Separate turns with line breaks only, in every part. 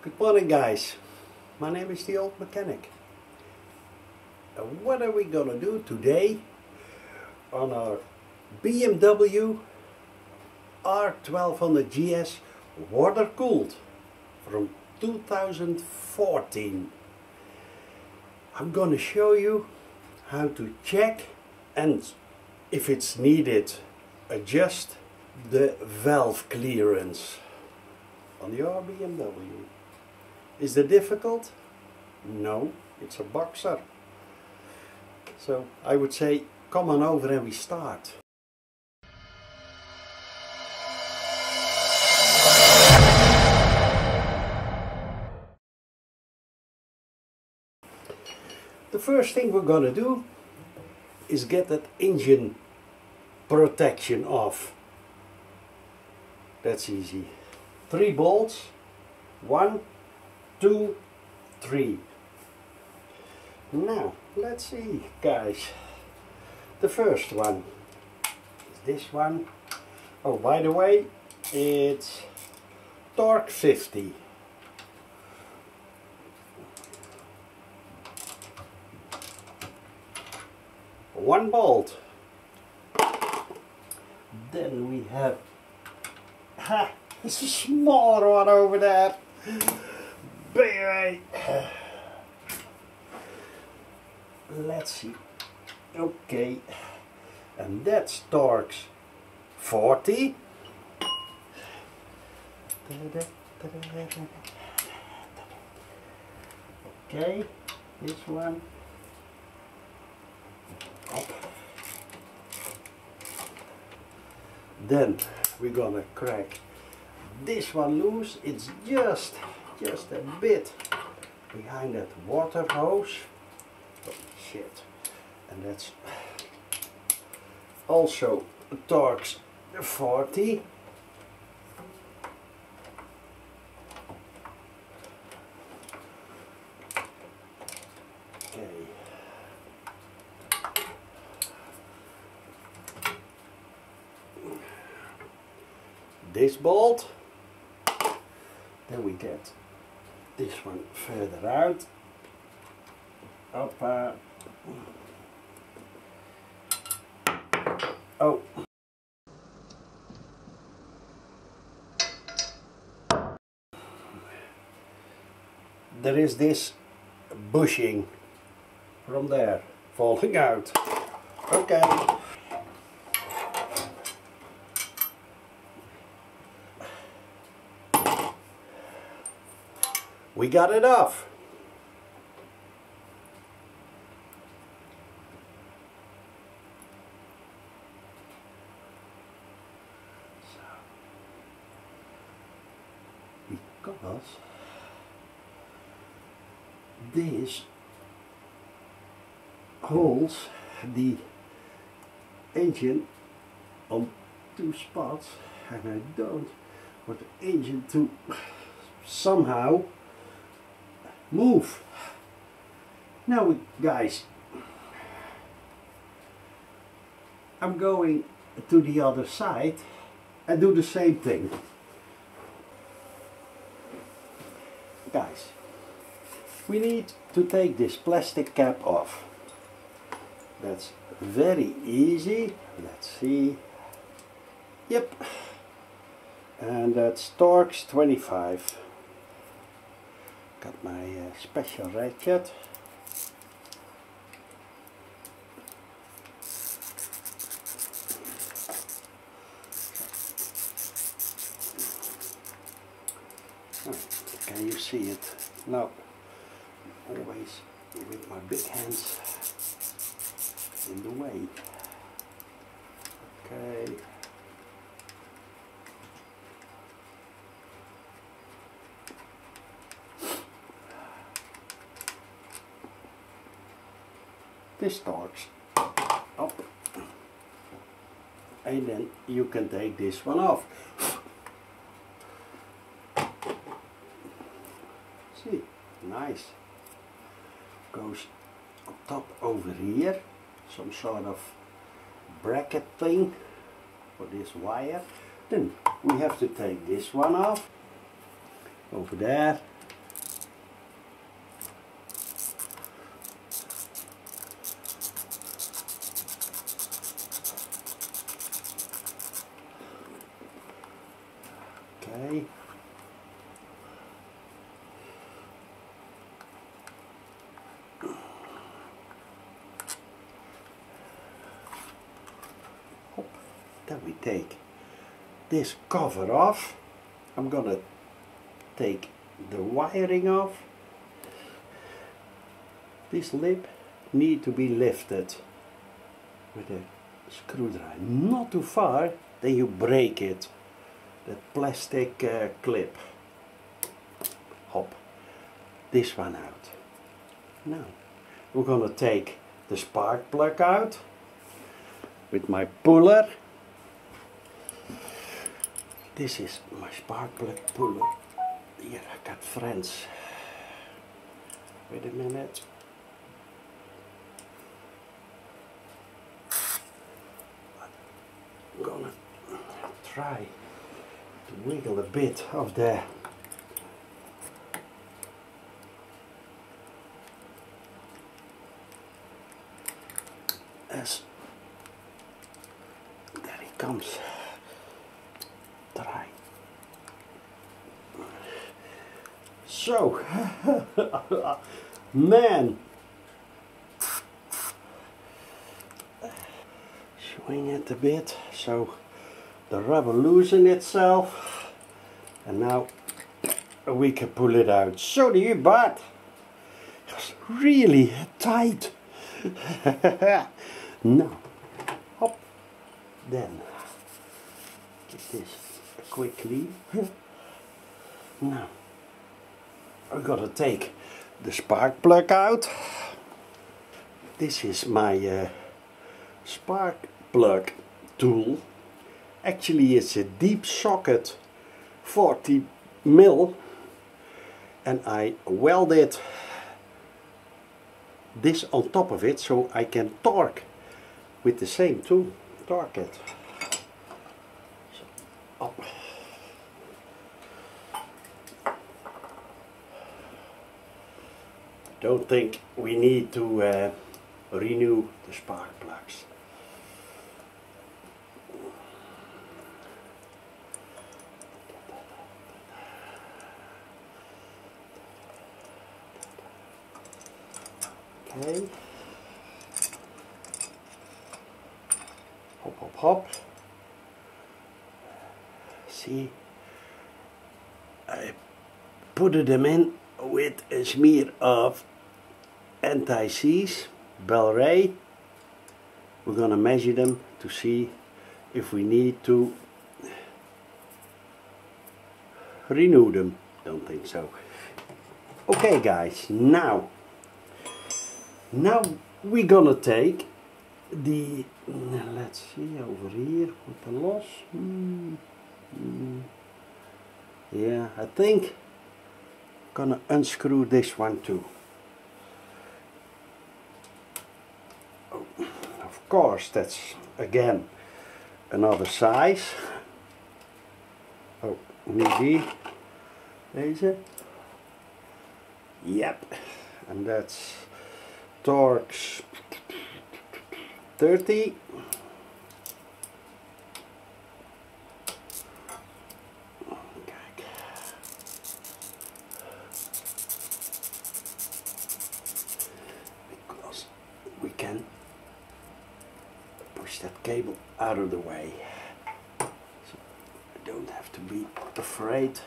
Good morning, guys. My name is the Old Mechanic. And what are we gonna do today on our BMW R1200GS water cooled from 2014? I'm gonna show you how to check and, if it's needed, adjust the valve clearance on your BMW. Is that difficult? No, it's a boxer. So I would say, come on over and we start. The first thing we're gonna do is get that engine protection off. That's easy. 3 bolts, 1, 2, 3. Now, let's see, guys. The first one is this one. Oh, by the way, it's torque 50. One bolt. Then we have it's a smaller one over there. Baby. Let's see. Okay, and that's torques 40. Okay, this one. Up. Then we're gonna crack this one loose. It's just a bit behind that water hose. Oh shit. And that's also torques 40. Okay. This bolt, then we get this one further out. Up, oh, there is this bushing from there falling out. Okay. We got it off. Because this holds the engine on 2 spots, and I don't want the engine to somehow move. Now guys, I'm going to the other side and do the same thing. Guys, we need to take this plastic cap off. That's very easy. Let's see. Yep. And that's torques 25. Got my special ratchet. Can you see it? No. Always with my big hands in the way. Okay. This torques up, and then you can take this one off. See, nice. Goes on top over here, some sort of bracket thing for this wire. Then we have to take this one off over there. Then we take this cover off. I'm gonna take the wiring off. This lip need to be lifted with a screwdriver. Not too far, then you break it. That plastic clip. Hop. This one out. Now we're gonna take the spark plug out with my puller. This is my spark plug puller. Here I got friends. Wait a minute. I'm gonna try to wiggle a bit of the as there he comes. Try. So man, swing it a bit so the rubber loosen itself, and now we can pull it out. So the butt is really tight. Now, hop, then get this quickly. Now I'm gonna take the spark plug out. This is my spark plug tool. Actually it's a deep socket 40 mil, and I welded this on top of it so I can torque with the same tool. Torque it. So, up. Don't think we need to renew the spark plugs. Okay. Hop, hop, hop. See, I put them in with a smear of anti-seize, Bel-Ray. We're gonna measure them to see if we need to renew them. Don't think so. Okay guys, now we're gonna take the, let's see over here, put the loss. Yeah, I think gonna unscrew this one too. Oh, of course, that's again another size. Oh, maybe deze. Yep, and that's Torx 30. Because we can push that cable out of the way, so I don't have to be afraid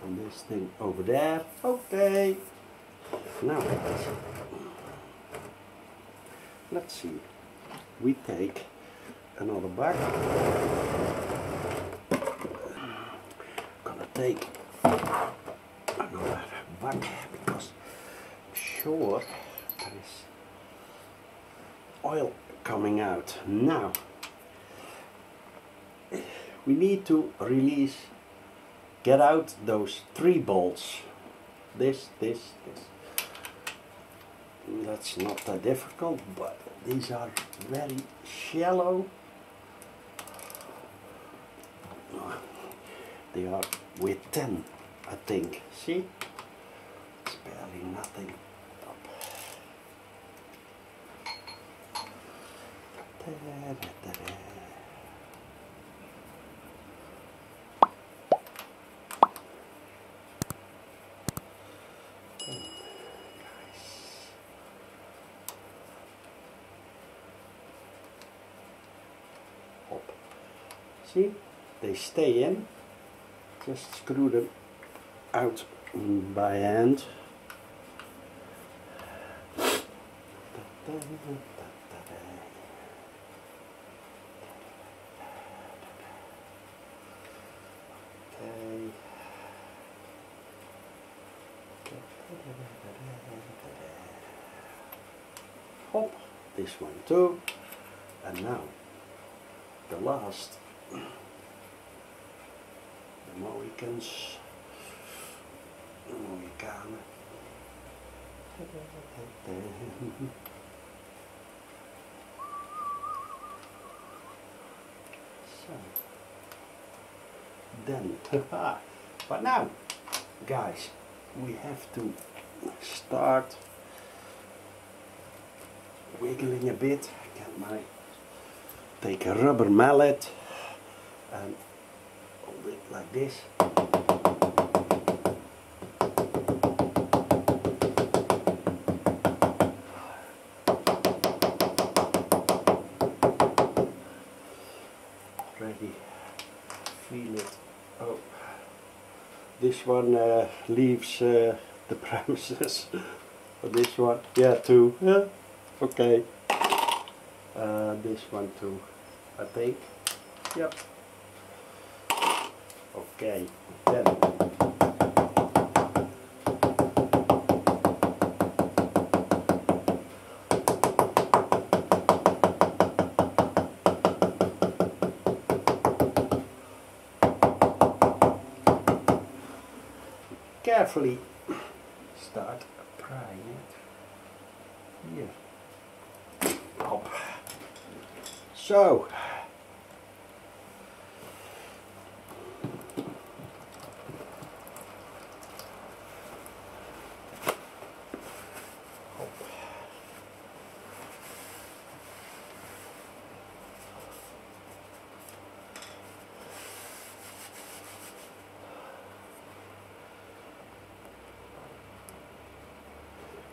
on this thing over there. Okay. Now guys, let's see, we take another buck. Gonna take another buck because I'm sure there is oil coming out. Now we need to release, get out those 3 bolts. This. That's not that difficult, but these are very shallow. They are with 10, I think. See? It's barely nothing up. Hop. See, they stay in. Just screw them out by hand. Hop, this one too, and now the last, the Mohicans, the Mohican. So, then, but now, guys, we have to start wiggling a bit. Take a rubber mallet and hold it like this. Ready, feel it. Oh, this one leaves the premises. This one, yeah, too. Yeah. Okay. This one too, I think. Yep. Okay. Then. Carefully start prying it. Here. Hop. So.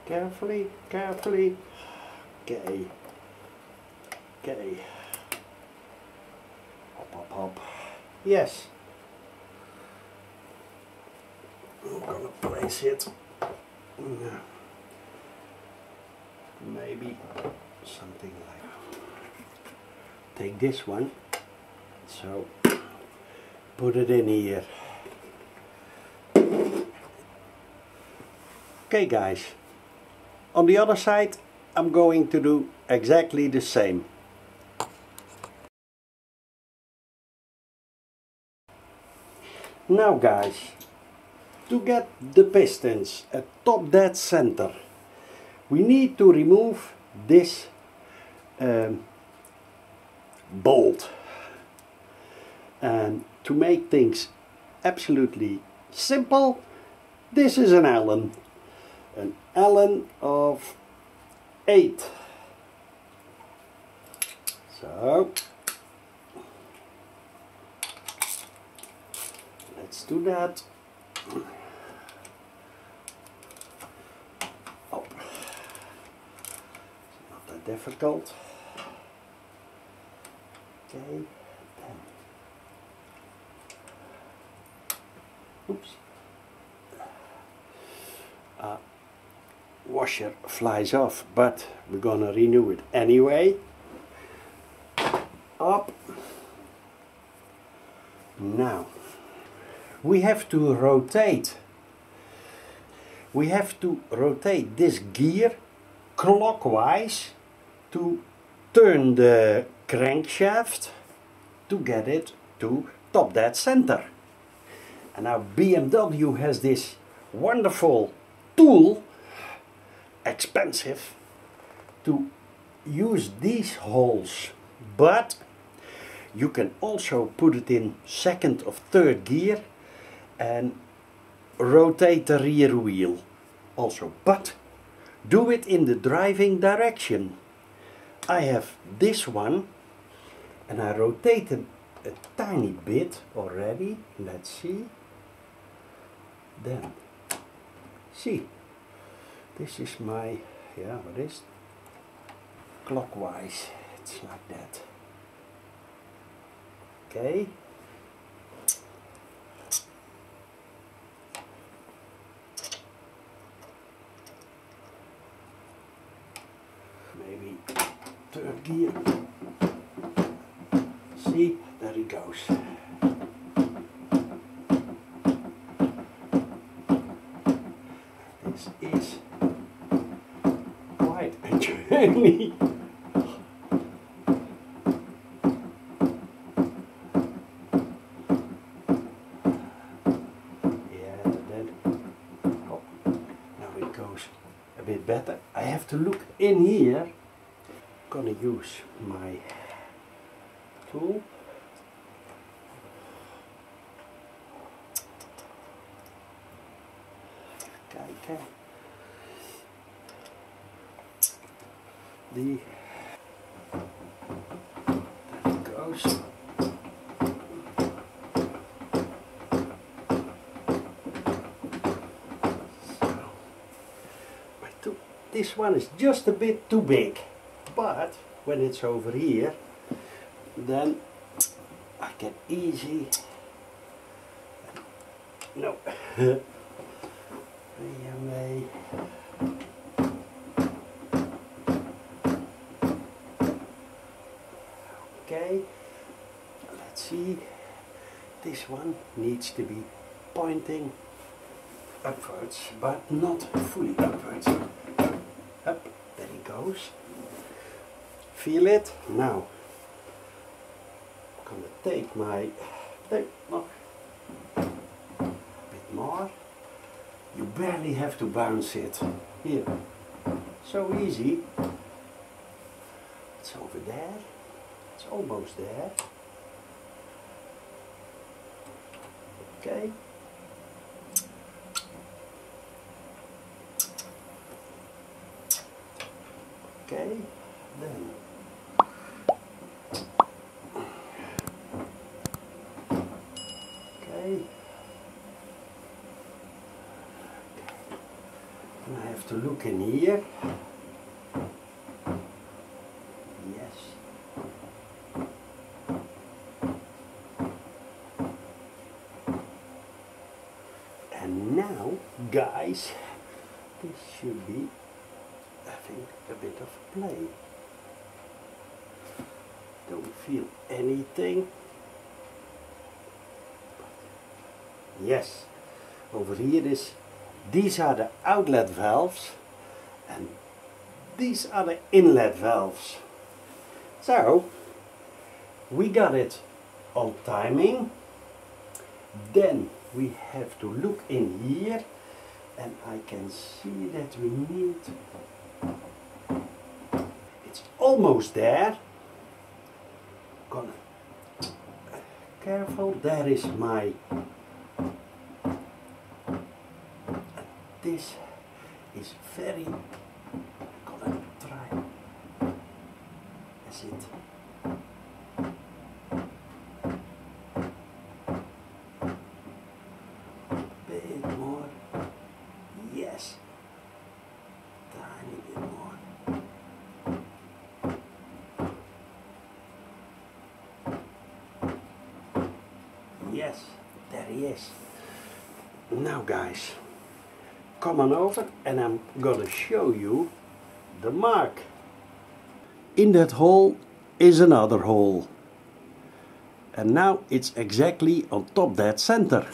Carefully, carefully. Okay. Okay. Hop, hop, hop. Yes. I'm gonna place it. Maybe something like that. Take this one. So, put it in here. Okay, guys. On the other side, I'm going to do exactly the same. Now guys, to get the pistons at top dead center, we need to remove this bolt. And to make things absolutely simple, this is an Allen of 8. So let's do that. Oh, it's not that difficult. Okay. Oops. Washer flies off, but we're gonna renew it anyway. Up. Now we have to rotate. We have to rotate this gear clockwise to turn the crankshaft to get it to top dead center. And now BMW has this wonderful tool, expensive, to use these holes, but you can also put it in second or third gear and rotate the rear wheel also, but do it in the driving direction. I have this one and I rotated a tiny bit already. Let's see. Then see, this is my, what is clockwise. It's like that. Okay. Maybe third gear. See, there it goes. This is quite a journey. A bit better. I have to look in here. I'm gonna use my tool. Okay. There it goes. This one is just a bit too big, but when it's over here, then I can easy. No. Okay, let's see. This one needs to be pointing upwards, but not fully upwards. Up, there he goes. Feel it? Now, I'm gonna take my tape a bit more. You barely have to bounce it. Here, so easy. It's over there. It's almost there. Okay. Okay, then okay, and I have to look in here. Yes. And now, guys, this should be having a bit of play. Don't feel anything. Yes, over here is, these are the outlet valves and these are the inlet valves. So we got it on timing. Then we have to look in here and I can see that we need, it's almost there. Gonna, careful, there is my, this is very, gonna try, is it, bit more, yes, tiny bit more. Yes, there he is. Now guys, come on over and I'm gonna show you the mark. In that hole is another hole. And now it's exactly on top dead center.